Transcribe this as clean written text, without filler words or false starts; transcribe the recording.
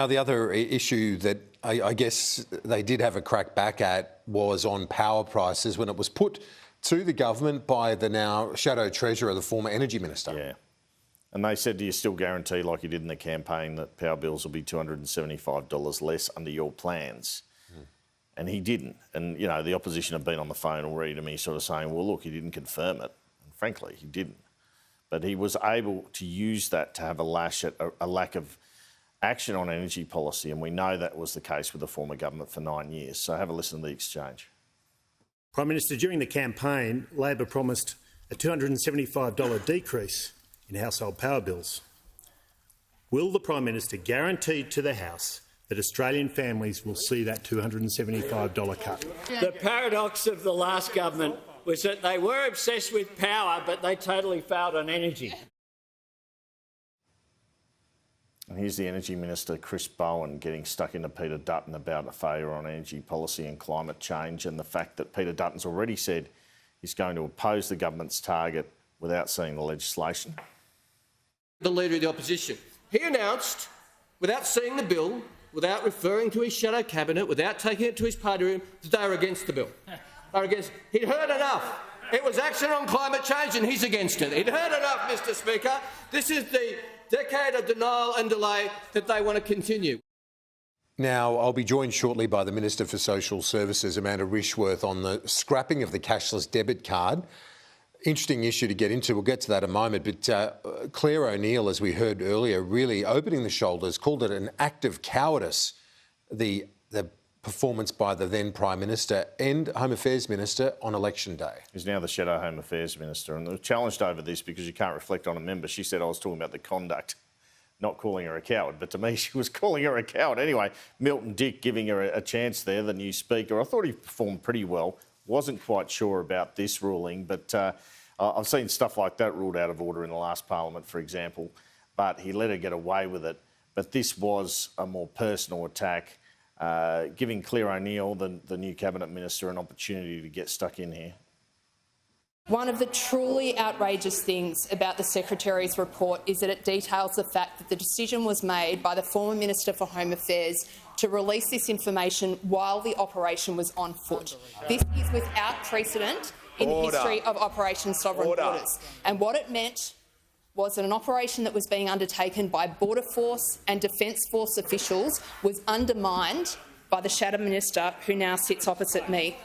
Now, the other issue that I guess they did have a crack back at was on power prices when it was put to the government by the now shadow treasurer, the former energy minister. Yeah. And they said, do you still guarantee, like you did in the campaign, that power bills will be $275 less under your plans? And he didn't. And, you know, the opposition have been on the phone already to me sort of saying, well, look, he didn't confirm it. And frankly, he didn't. But he was able to use that to have a lash at a lack of action on energy policy. And we know that was the case with the former government for 9 years. So have a listen to the exchange. Prime Minister, during the campaign, Labor promised a $275 decrease in household power bills. Will the Prime Minister guarantee to the House that Australian families will see that $275 cut? The paradox of the last government was that they were obsessed with power, but they totally failed on energy. And here's the Energy Minister, Chris Bowen, getting stuck into Peter Dutton about a failure on energy policy and climate change, and the fact that Peter Dutton's already said he's going to oppose the government's target without seeing the legislation. The Leader of the Opposition. He announced, without seeing the bill, without referring to his shadow cabinet, without taking it to his party room, that they were against the bill. They were against. He'd heard enough. It was action on climate change and he's against it. He'd heard enough, Mr Speaker. This is the decade of denial and delay that they want to continue. Now, I'll be joined shortly by the Minister for Social Services, Amanda Rishworth, on the scrapping of the cashless debit card. Interesting issue to get into. We'll get to that in a moment. But Claire O'Neill, as we heard earlier, really opening the shoulders, called it an act of cowardice, the performance by the then Prime Minister and Home Affairs Minister on election day. He's now the Shadow Home Affairs Minister, and they were challenged over this because you can't reflect on a member. She said I was talking about the conduct, not calling her a coward, but to me she was calling her a coward. Anyway, Milton Dick giving her a chance there, the new Speaker. I thought he performed pretty well. Wasn't quite sure about this ruling, but I've seen stuff like that ruled out of order in the last Parliament, for example, but he let her get away with it. But this was a more personal attack, giving Claire O'Neill, the new Cabinet Minister, an opportunity to get stuck in here. One of the truly outrageous things about the Secretary's report is that it details the fact that the decision was made by the former Minister for Home Affairs to release this information while the operation was on foot. This is without precedent in the history of Operation Sovereign Borders. And what it meant was that an operation that was being undertaken by Border Force and Defence Force officials was undermined by the Shadow Minister who now sits opposite me.